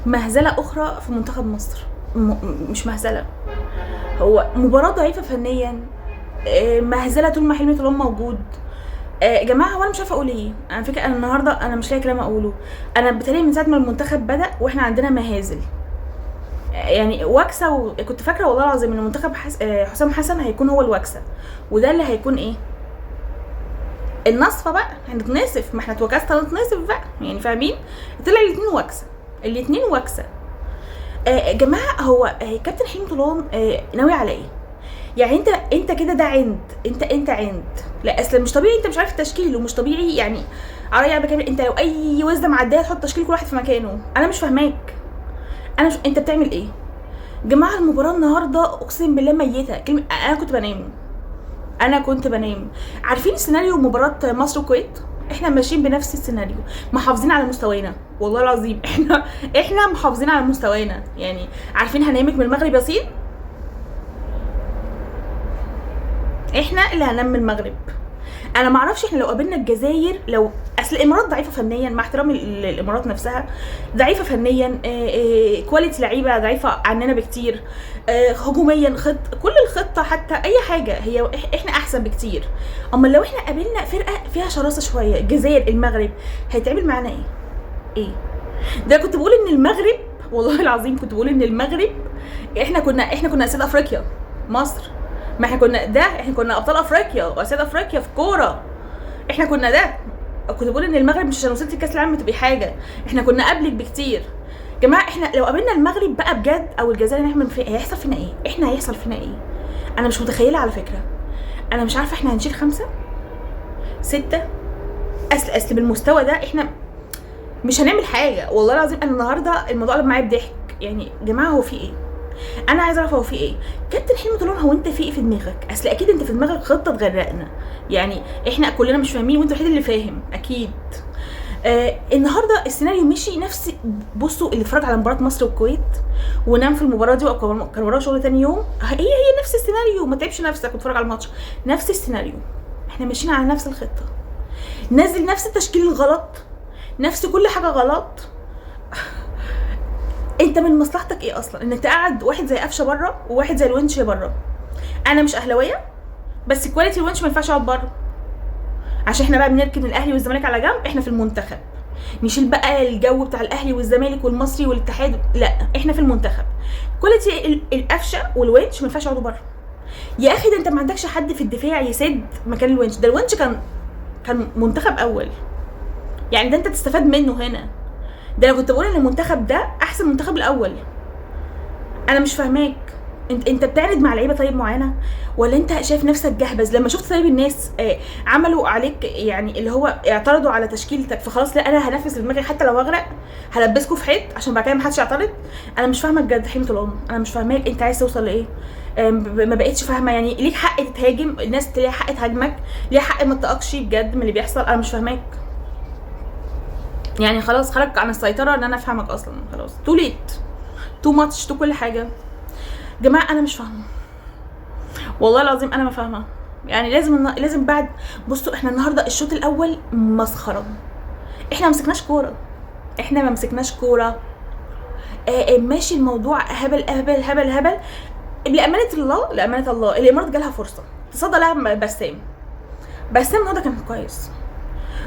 مهزله اخرى في منتخب مصر. مش مهزله، هو مباراه ضعيفه فنيا. مهزله طول ما حلمي طولان موجود. يا جماعه، هو انا مش عارفه اقول ايه. انا فكره انا النهارده انا مش لاقي كلام اقوله. انا بالتالي من ساعه ما المنتخب بدا واحنا عندنا مهازل. يعني واكسه كنت فاكره والله العظيم ان منتخب حسام حسن هيكون هو الواكسه، وده اللي هيكون ايه، النصفه بقى. هنتنصف، ما احنا اتوكسنا نتنصف بقى، يعني فاهمين. طلع الاثنين واكسه، الاثنين واكسه. يا جماعه، هو كابتن حلمي طولان ناوي على ايه؟ يعني انت كده، ده عند انت عند. لا اصل مش طبيعي، انت مش عارف التشكيل ومش طبيعي يعني. عليا بكامل، انت لو اي وزه معديه تحط تشكيل كل واحد في مكانه. انا مش فاهماك. انت بتعمل ايه؟ جماعه، المباراه النهارده اقسم بالله ميته كلمه. انا كنت بنام. عارفين سيناريو مباراه مصر والكويت؟ احنا ماشيين بنفس السيناريو، محافظين على مستوانا والله العظيم. احنا محافظين على مستوانا. يعني عارفين هنامك من المغرب يا صين، احنا اللي هننام من المغرب. انا ما اعرفش احنا لو قابلنا الجزائر، لو اصل الامارات ضعيفه فنيا، مع احترامي الامارات نفسها ضعيفه فنيا. كواليتي لعيبه ضعيفه عننا بكتير. هجوميا كل الخطه حتى اي حاجه هي احنا احسن بكتير. اما لو احنا قابلنا فرقه فيها شراسه شويه، الجزائر، المغرب، هيتعمل معانا ايه؟ ده كنت بقول ان المغرب، والله العظيم كنت بقول ان المغرب، احنا كنا اسياد افريقيا. مصر، ما احنا كنا ابطال افريقيا واسياد افريقيا في كوره. احنا كنا ده. كنت بقول ان المغرب مش عشان وصلت كاس العالم تبقي حاجه، احنا كنا قبلك بكتير. جماعه، احنا لو قابلنا المغرب بقى بجد او الجزائر، هيحصل فينا ايه؟ احنا هيحصل فينا ايه؟ انا مش متخيله على فكره. انا مش عارفه احنا هنشيل 5 6. اصل بالمستوى ده احنا مش هنعمل حاجه والله العظيم. انا النهارده الموضوع قلب معايا بضحك. يعني جماعه، هو في ايه؟ انا عايزه اعرف هو في ايه. كابتن حلمي طولان، هو انت في ايه في دماغك؟ اصل اكيد انت في دماغك خطه تغرقنا. يعني احنا كلنا مش فاهمين وانت الوحيد اللي فاهم اكيد. النهارده السيناريو مشي نفس. بصوا، اللي اتفرج على مباراه مصر والكويت ونام في المباراه دي كان وراه شغل تاني يوم، هي نفس السيناريو. ما تعبش نفسك واتفرج على الماتش. نفس السيناريو، احنا ماشيين على نفس الخطه. نازل نفس التشكيل الغلط، نفس كل حاجه غلط. انت من مصلحتك ايه اصلا انك تقعد واحد زي قفشه بره وواحد زي الونش بره؟ انا مش اهلاويه، بس كواليتي الونش ما ينفعش يقعد بره. عشان احنا بقى بنركن الاهلي والزمالك على جنب، احنا في المنتخب. نشيل بقى الجو بتاع الاهلي والزمالك والمصري والاتحاد، لا احنا في المنتخب. كواليتي القفشه والونش ما ينفعش يقعدوا بره. يا اخي، ده انت ما عندكش حد في الدفاع يسد مكان الونش. ده الونش كان منتخب اول. يعني ده انت تستفاد منه هنا. ده انا كنت بقول ان المنتخب ده احسن منتخب الاول. انا مش فاهماك. انت بتعرض مع لعيبه طيب معينه، ولا انت شايف نفسك جهبذ؟ لما شفت طيب الناس عملوا عليك، يعني اللي هو اعترضوا على تشكيلتك، فخلاص لا انا هنفذ في دماغي حتى لو اغرق، هلبسكوا في حيط عشان بعد كده محدش يعترض. انا مش فاهمه بجد حلمي طولان، انا مش فاهماك انت عايز توصل لايه. ما بقتش فاهمه. يعني ليك حق تتهاجم، الناس ليها حق تهاجمك، ليها حق ما تقاكش بجد من اللي بيحصل. انا مش فاهماك. يعني خلاص خرج عن السيطره ان انا افهمك اصلا. خلاص تو ليت، تو ماتش، تو كل حاجه. جماعه، انا مش فاهمه والله العظيم. انا ما فاهمه. يعني لازم بعد. بصوا، احنا النهارده الشوط الاول مسخره. احنا ما مسكناش كوره. ماشي الموضوع هبل هبل هبل هبل. لامانه الله الامارات جالها فرصه تصدى لها. بسام النهارده كان كويس.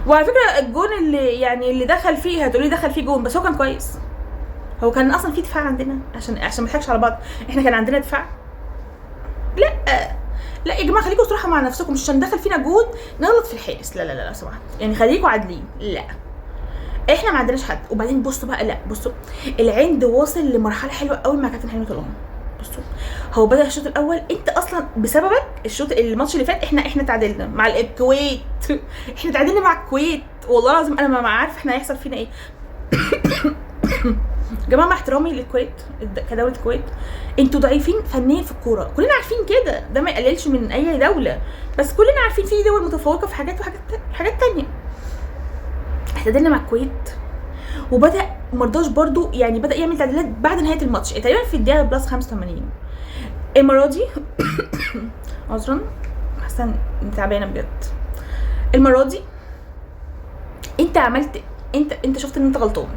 وعلى فكره الجون اللي دخل فيه، هتقولي دخل فيه جون، بس هو كان كويس. هو كان اصلا في دفاع عندنا، عشان ما نضحكش على بعض. احنا كان عندنا دفاع. لا لا يا جماعه، خليكم صراحه مع نفسكم. مش عشان دخل فينا جون نغلط في الحارس. لا لا لا سمحت، يعني خليكم عادلين. لا احنا ما عندناش حد. وبعدين بصوا بقى، لا بصوا، العند واصل لمرحله حلوه قوي مع كابتن حلمي طولان. بصوا، هو بدا الشوط الاول، انت اصلا بسببك الماتش اللي فات احنا تعادلنا مع الكويت. احنا تعادلنا مع الكويت والله العظيم. انا ما عارف احنا هيحصل فينا ايه. جماعه، مع احترامي للكويت كدوله الكويت، انتوا ضعيفين فنيا في الكوره، كلنا عارفين كده. ده ما يقللش من اي دوله، بس كلنا عارفين في دول متفوقه في حاجات وحاجات تانية. اعتدلنا مع الكويت، وبدا مرضاش برضو، يعني بدا يعمل تعديلات بعد نهايه الماتش تقريبا في الدقيقه بلس 85. المره دي عذرا، حاسه تعبانه بجد. المره دي انت عملت، انت شفت ان انت غلطان،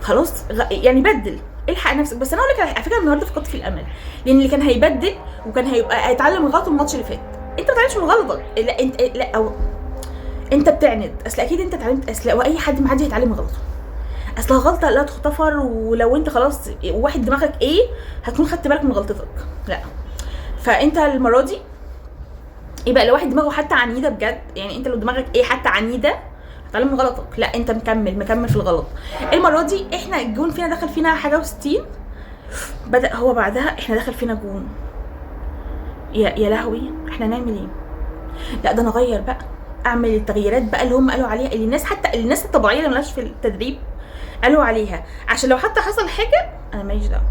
خلاص يعني بدل، الحق نفسك. بس انا اقول لك على فكره النهارده فقدت في الامل، لان اللي كان هيبدل وكان هيبقى هيتعلم من غلطه الماتش اللي فات. انت ما بتتعلمش من غلطك، لا انت لا او انت بتعند. اصل اكيد انت اتعلمت، اصل اي حد معدي هيتعلم من غلطه. اصل غلطه لا تغتفر، ولو انت خلاص واحد دماغك ايه هتكون خدت بالك من غلطتك، لا. فانت المره دي يبقى لو واحد دماغه حتى عنيده بجد، يعني انت لو دماغك ايه حتى عنيده هتعلم من غلطك، لا انت مكمل في الغلط. المره دي احنا الجون فينا دخل فينا حاجه و60، بدا هو بعدها احنا دخل فينا جون. يا لهوي احنا نعمل ايه؟ لا ده انا اغير بقى، اعمل التغييرات بقى اللي هم قالوا عليها، اللي الناس حتى الناس الطبيعيه اللي مالهاش في التدريب قالوا عليها، عشان لو حتى حصل حاجه انا ماليش دعوه،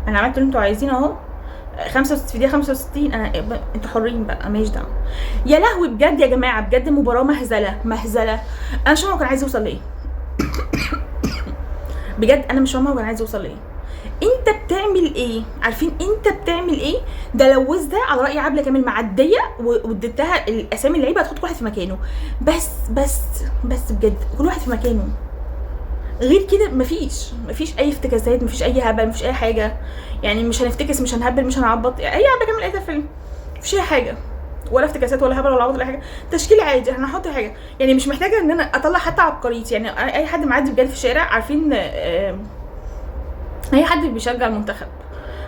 انا عملت اللي انتوا عايزينه اهو. 65 في دقيقه 65 انا انتوا حرين بقى، ماليش دعوه. يا لهوي بجد يا جماعه، بجد مباراه مهزله. انا مش فاهمه هو كان عايز يوصل ليه. بجد انا مش فاهمه هو كان عايز يوصل ليه. انت بتعمل ايه؟ عارفين انت بتعمل ايه؟ ده لو وزده على راي عبله كامل معديه واديتها الاسامي اللعيبه هتحط كل واحد في مكانه، بس بجد كل واحد في مكانه. غير كده مفيش اي افتكاسات، مفيش اي هبل، مفيش اي حاجه. يعني مش هنفتكس، مش هنهبل، مش هنعبط، اي عبله كامل لقيتها فيلم، مفيش اي حاجه، ولا افتكاسات ولا هبل ولا عبط ولا حاجه. تشكيل عادي، احنا هنحط حاجه، يعني مش محتاجه ان انا اطلع حتى عبقريتي. يعني اي حد معدي بجد في الشارع عارفين، اي حد بيشجع المنتخب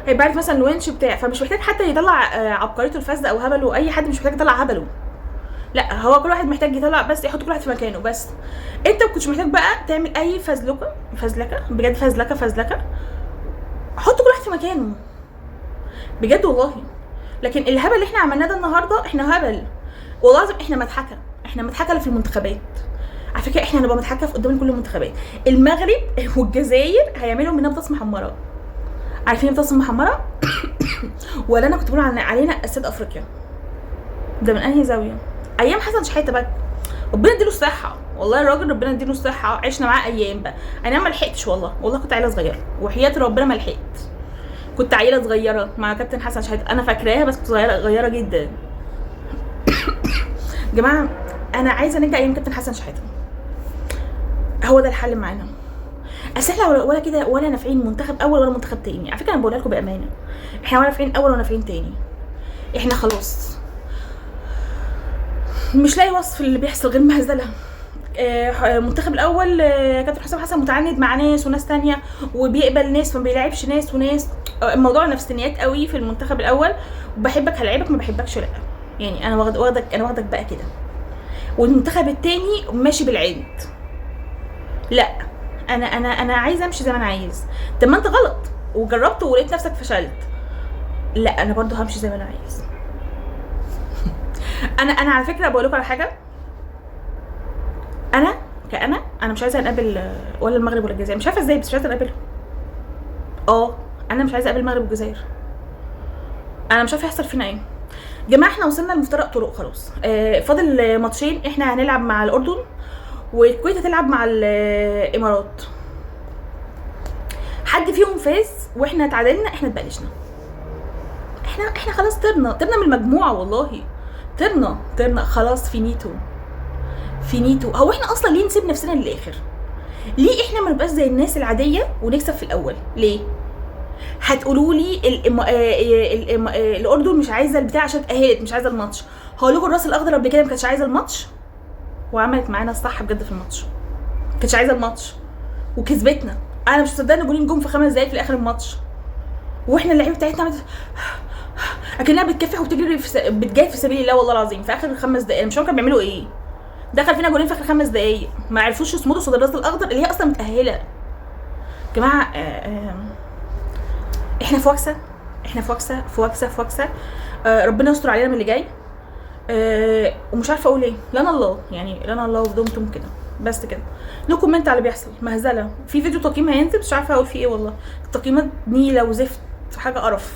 هيبقى عارف مثلا الونش بتاع، فمش محتاج حتى يطلع عبقريته الفاسده او هبله. اي حد مش محتاج يطلع هبله، لا هو كل واحد محتاج يطلع بس يحط كل واحد في مكانه. بس انت ما كنتش محتاج بقى تعمل اي فزلكه بجد، فزلكه. حط كل واحد في مكانه بجد والله. لكن الهبل اللي احنا عملناه ده النهارده احنا هبل والله العظيم. احنا مضحكه في المنتخبات. على فكره احنا هنبقى مضحكه في قدام كل المنتخبات. المغرب والجزائر هيعملوا منها بطاطس محمره. عارفين البطاطس المحمره؟ ولا انا كنت بقول علينا اسد افريقيا. ده من انهي زاويه؟ ايام حسن شحاته بقى، ربنا يديله الصحه والله. الراجل ربنا يديله الصحه، عشنا معاه ايام بقى. انا ما لحقتش والله كنت عيله صغيره، وحياه ربنا ما لحقت. كنت عيله صغيره مع كابتن حسن شحاته، انا فاكراها بس كنت صغيره جدا. جماعه انا عايزه نرجع ايام كابتن حسن شحاته، هو ده الحل معانا. اصل احنا ولا كده ولا نافعين منتخب اول ولا منتخب تاني. على فكره انا بقولها لكم بامانه، احنا ولا نافعين اول ولا نافعين تاني. احنا خلاص مش لاقي وصف اللي بيحصل غير مهزله. المنتخب الاول كابتن حسام حسن متعند مع ناس وناس تانية، وبيقبل ناس ما بيلعبش ناس وناس. الموضوع نفسانيات قوي في المنتخب الاول. وبحبك هلعبك، ما بحبكش لا. يعني انا واخدك بقى كده. والمنتخب التاني ماشي بالعند. لا انا عايزه امشي زي ما انا عايز. طب ما انت غلط وجربت ولقيت نفسك فشلت، لا انا برضو همشي زي ما انا عايز. انا على فكره بقول لكم على حاجه، انا مش عايزه نقابل ولا المغرب ولا الجزائر. مش عارفه ازاي بس مش عايزه نقابلهم. انا مش عايزه اقابل المغرب والجزائر. انا مش عارفه يحصل فينا ايه. جماعه احنا وصلنا لمفترق طرق خلاص. فاضل ماتشين، احنا هنلعب مع الاردن والكويت هتلعب مع الامارات. حد فيهم فاز واحنا اتعادلنا احنا اتبقلشنا. احنا خلاص طرنا من المجموعه والله. طرنا خلاص. فينيتو. هو احنا اصلا ليه نسيب نفسنا للاخر؟ ليه احنا ما نبقاش زي الناس العاديه ونكسب في الاول؟ ليه؟ هتقولوا لي الاردن مش عايزه البتاع عشان اتاهلت، مش عايزه الماتش. هقول لكم الراس الاخضر قبل كده ما كانتش عايزه الماتش وعملت معانا الصح بجد في الماتش. ما كانتش عايزه الماتش وكسبتنا. انا مش مصدقه ان جون في 5 دقايق في اخر الماتش، واحنا اللعيبه بتاعتنا عملت اكنها بتكافح وبتجري بتجاهد في سبيل الله والله العظيم في اخر 5 دقايق. مش فاكره بيعملوا ايه. دخل فينا جولين في اخر 5 دقايق، ما عرفوش يصمدوا قصاد الراس الاخضر اللي هي اصلا متاهله. يا جماعه احنا في وكسه. ربنا يستر علينا من اللي جاي. ومش عارفه اقول ايه. لنا الله ودمتم كده بس كده. نو كومنت على اللي بيحصل. مهزله. في فيديو تقييم هينزل مش عارفه اقول فيه ايه والله. التقييمات نيله وزفت، حاجه قرف.